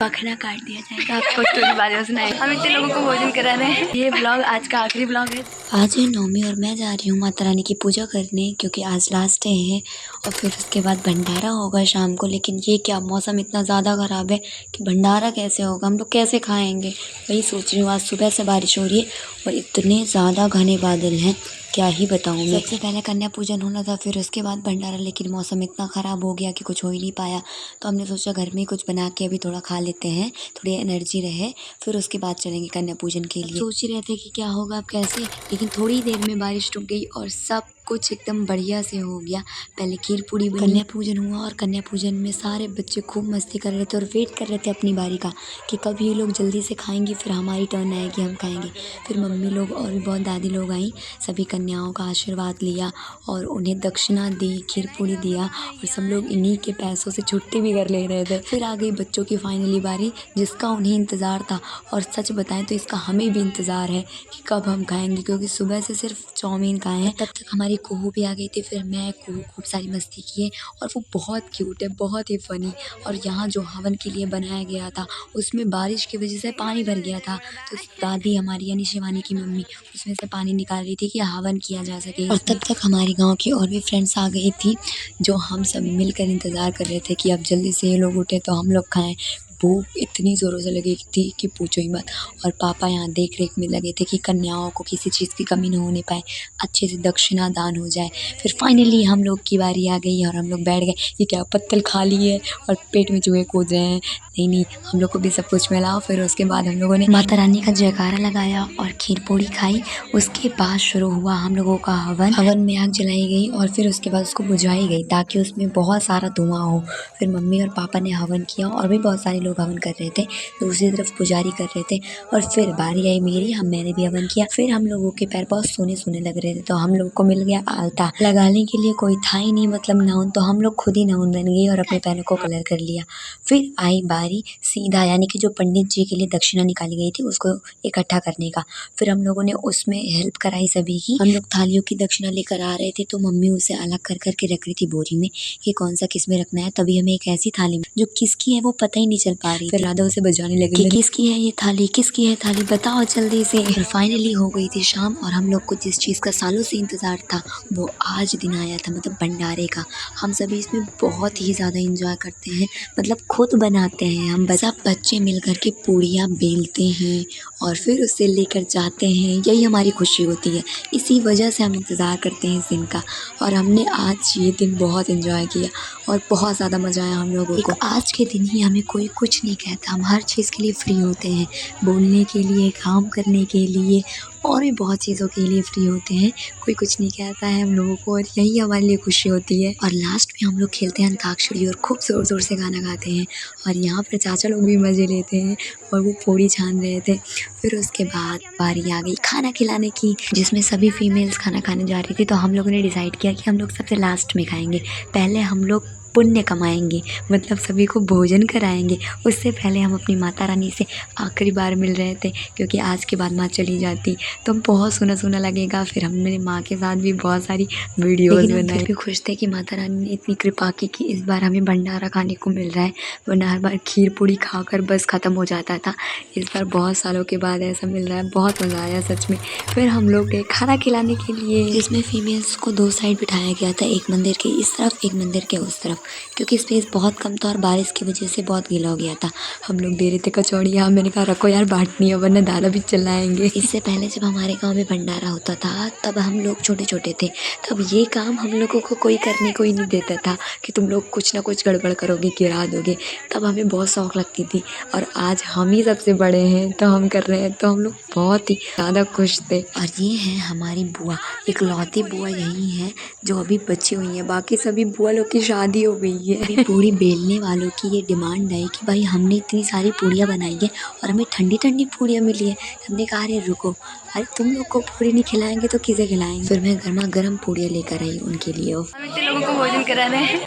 पखना काट दिया जाएगा। आपको स्टोरी बारे में सुनाए। हम इतने लोगों को भोजन करा रहे हैं। ये ब्लॉग आज का आखिरी ब्लॉग है। आज है नवमी और मैं जा रही हूँ माता रानी की पूजा करने, क्योंकि आज लास्ट डे है और फिर उसके बाद भंडारा होगा शाम को। लेकिन ये क्या मौसम इतना ज़्यादा ख़राब है कि भंडारा कैसे होगा, हम लोग कैसे खाएंगे, वही सोच रही हूँ। आज सुबह से बारिश हो रही है और इतने ज़्यादा घने बादल हैं, क्या ही बताऊँ मैं। सबसे पहले कन्या पूजन होना था, फिर उसके बाद भंडारा, लेकिन मौसम इतना ख़राब हो गया कि कुछ हो ही नहीं पाया। तो हमने सोचा घर में ही कुछ बना के अभी थोड़ा खा लेते हैं, थोड़ी एनर्जी रहे, फिर उसके बाद चलेंगे कन्या पूजन के लिए। सोच ही रहे थे कि क्या होगा अब कैसे, लेकिन थोड़ी देर में बारिश रुक गई और सब कुछ एकदम बढ़िया से हो गया। पहले खीर पूड़ी बनी, कन्या पूजन हुआ और कन्या पूजन में सारे बच्चे खूब मस्ती कर रहे थे और वेट कर रहे थे अपनी बारी का कि कब ये लोग जल्दी से खाएंगे, फिर हमारी टर्न आएगी, हम खाएंगे। फिर मम्मी लोग और भी बहुत दादी लोग आई, सभी कन्याओं का आशीर्वाद लिया और उन्हें दक्षिणा दी, खीर पूड़ी दिया और सब लोग इन्हीं के पैसों से छुट्टी भी कर ले रहे थे। फिर आ गई बच्चों की फाइनली बारी, जिसका उन्हें इंतज़ार था। और सच बताएं तो इसका हमें भी इंतज़ार है कि कब हम खाएंगे, क्योंकि सुबह से सिर्फ चाउमीन खाए हैं। तब तक हमारी कुहू भी आ गई थी, फिर मैं कुहू खूब सारी मस्ती किए और वो बहुत क्यूट है, बहुत ही फ़नी। और यहाँ जो हवन के लिए बनाया गया था उसमें बारिश की वजह से पानी भर गया था, तो दादी हमारी यानी शिवानी की मम्मी उसमें से पानी निकाल रही थी कि हवन किया जा सके। और तब तक हमारी गांव की और भी फ्रेंड्स आ गई थी, जो हम सब मिलकर इंतज़ार कर रहे थे कि अब जल्दी से ये लोग उठे तो हम लोग खाएं। भूख इतनी ज़ोरों से लगी थी कि पूछो ही मत। और पापा यहाँ देख रेख में लगे थे कि कन्याओं को किसी चीज़ की कमी न होने पाए, अच्छे से दक्षिणा दान हो जाए। फिर फाइनली हम लोग की बारी आ गई और हम लोग बैठ गए। ये क्या पत्तल खा लिए और पेट में चूहे कूद रहे हैं। नहीं, हम लोग को भी सब कुछ मिला। फिर उसके बाद हम लोगों ने माता रानी का जयकारा लगाया और खीर पूड़ी खाई। उसके बाद शुरू हुआ हम लोगों का हवन। हवन में आग जलाई गई और फिर उसके बाद उसको बुझाई गई ताकि उसमें बहुत सारा धुआं हो। फिर मम्मी और पापा ने हवन किया और भी बहुत सारे लोग हवन कर रहे थे, दूसरी तरफ पुजारी कर रहे थे। और फिर बारी आई मेरी, मैंने भी हवन किया। फिर हम लोगों के पैर बहुत सोने सोने लग रहे थे, तो हम लोग को मिल गया आलता। लगाने के लिए कोई था ही नहीं, मतलब नाउन, तो हम लोग खुद ही नाउन बन गए और अपने पैरों को कलर कर लिया। फिर आई बारी सीधा, यानी कि जो पंडित जी के लिए दक्षिणा निकाली गई थी उसको इकट्ठा करने का। फिर हम लोगों ने उसमें हेल्प कराई सभी की। हम लोग थालियों की दक्षिणा लेकर आ रहे थे, तो मम्मी उसे अलग कर करके रख रही थी बोरी में कि कौन सा किस में रखना है। तभी हमें एक ऐसी थाली में जो किसकी है वो पता ही नहीं चल पा रही। फिर राधा उसे बजाने लगी कि किसकी है ये थाली, किसकी है थाली, बताओ जल्दी से। फिर फाइनली हो गई थी शाम और हम लोग को जिस चीज़ का सालों से इंतजार था वो आज दिन आया था, मतलब भंडारे का। हम सभी इसमें बहुत ही ज़्यादा इंजॉय करते हैं, मतलब खुद बनाते हैं हम, सब बच्चे मिल कर के पूड़ियाँ बेलते हैं और फिर उसे लेकर जाते हैं। यही हमारी खुशी होती है, इसी वजह से हम इंतज़ार करते हैं इस दिन का। और हमने आज ये दिन बहुत इंजॉय किया और बहुत ज़्यादा मज़ा आया हम लोगों को। आज के दिन ही हमें कोई कुछ नहीं कहता, हम हर चीज़ के लिए फ्री होते हैं, बोलने के लिए, काम करने के लिए और भी बहुत चीज़ों के लिए फ्री होते हैं। कोई कुछ नहीं कहता है हम लोगों को और यही हमारे लिए खुशी होती है। और लास्ट में हम लोग खेलते हैं अंताक्षरी और खूब ज़ोर ज़ोर से गाना गाते हैं। और यहाँ पर चाचा लोग भी मज़े लेते हैं और वो पूड़ी छान रहे थे। फिर उसके बाद बारी आ गई खाना खिलाने की, जिसमें सभी फीमेल्स खाना खाने जा रही थी। तो हम लोगों ने डिसाइड किया कि हम लोग सबसे लास्ट में खाएंगे, पहले हम लोग पुण्य कमाएंगे, मतलब सभी को भोजन कराएंगे। उससे पहले हम अपनी माता रानी से आखिरी बार मिल रहे थे, क्योंकि आज के बाद माँ चली जाती तो बहुत सूना सूना लगेगा। फिर हमने माँ के साथ भी बहुत सारी वीडियोस बनाई। फिर भी खुश थे कि माता रानी ने इतनी कृपा की कि इस बार हमें भंडारा खाने को मिल रहा है, वरना हर बार खीर पूड़ी खाकर बस ख़त्म हो जाता था। इस बार बहुत सालों के बाद ऐसा मिल रहा है, बहुत मज़ा आया सच में। फिर हम लोग गए खाना खिलाने के लिए, जिसमें फीमेल्स को दो साइड बिठाया गया था, एक मंदिर के इस तरफ, एक मंदिर के उस तरफ, क्योंकि स्पेस बहुत कम था और बारिश की वजह से बहुत गीला हो गया था। हम लोग दे रहे थे कचौड़ियाँ, मैंने कहा रखो यार बांटनी है वरना दादा भी चिल्लाएंगे। इससे पहले जब हमारे गांव में भंडारा होता था तब हम लोग छोटे छोटे थे, तब ये काम हम लोगों को कोई करने को ही नहीं देता था कि तुम लोग कुछ ना कुछ गड़बड़ करोगे, गिरा दोगे। तब हमें बहुत शौक लगती थी और आज हम ही सबसे बड़े हैं तो हम कर रहे हैं, तो हम लोग बहुत ही ज़्यादा खुश थे। और ये है हमारी बुआ, इकलौती बुआ यही है जो अभी बची हुई है, बाकी सभी बुआ लोग की शादी हो गई है। पूड़ी बेलने वालों की ये डिमांड है कि भाई हमने इतनी सारी पूड़ियाँ बनाई है और हमें ठंडी ठंडी पूड़ियाँ मिली है। हमने कहा अरे रुको, अरे तुम लोग को पूड़ी नहीं खिलाएंगे तो किसे खिलाएंगे। फिर मैं गर्मा गर्म पूड़ियाँ लेकर आई उनके लिए। हम इतने लोगों को भोजन करा रहे हैं।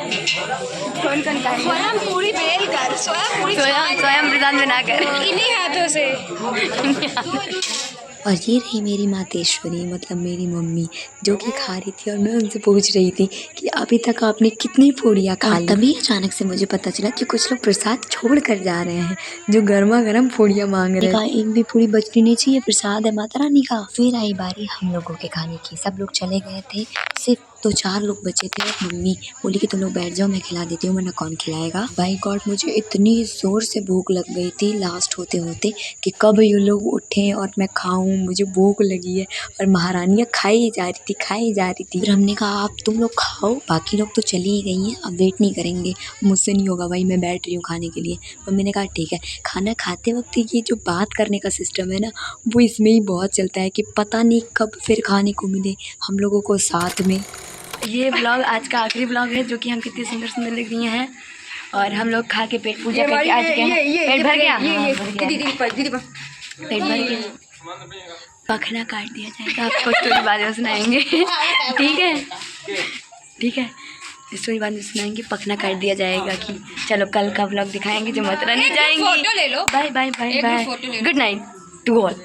कौन कौन स्वयं पूड़ी बेल कर, स्वयं प्रधान बनाकर, इन्हीं हाथों से। और ये रही मेरी मातेश्वरी, मतलब मेरी मम्मी, जो कि खा रही थी और मैं उनसे पूछ रही थी कि अभी तक आपने कितनी पूड़ियाँ खा ली। तभी अचानक से मुझे पता चला कि कुछ लोग प्रसाद छोड़ कर जा रहे हैं, जो गर्मा गर्म पूड़ियाँ मांग रहे हैं। एक भी पूड़ी बचनी नहीं चाहिए, प्रसाद है माता रानी का। फिर आई बारी हम लोगों के खाने की। सब लोग चले गए थे, सिर्फ 2-4 लोग बचे थे। मम्मी बोली कि तुम लोग बैठ जाओ, मैं खिला देती हूँ, वरना कौन खिलाएगा। बाय गॉड, मुझे इतनी ज़ोर से भूख लग गई थी लास्ट होते होते कि कब ये लोग उठें और मैं खाऊं, मुझे भूख लगी है। और महारानियाँ खाई जा रही थी। फिर हमने कहा आप तुम लोग खाओ, बाकी लोग तो चली ही गई हैं, अब वेट नहीं करेंगे, मुझसे नहीं होगा भाई, मैं बैठ रही हूँ खाने के लिए। मम्मी ने कहा ठीक है। खाना खाते वक्त ये जो बात करने का सिस्टम है ना, वो इसमें ही बहुत चलता है कि पता नहीं कब फिर खाने को मिले हम लोगों को साथ में। ये ब्लॉग आज का आखिरी ब्लॉग है, जो कि हम कितनी सुंदर सुंदर लग रही हैं। और हम लोग खा के पेट पूजा करके आ चुके हैं। पेट भर गया, पेट भर गया। पखना काट दिया जाएगा, आपको स्टोरी बाद में सुनाएंगे। ठीक है, ठीक है, स्टोरी बाद में सुनाएंगे। पखना काट दिया जाएगा कि चलो कल का ब्लॉग दिखाएंगे, जो माता रानी जाएंगी। Bye bye bye bye, good night to all.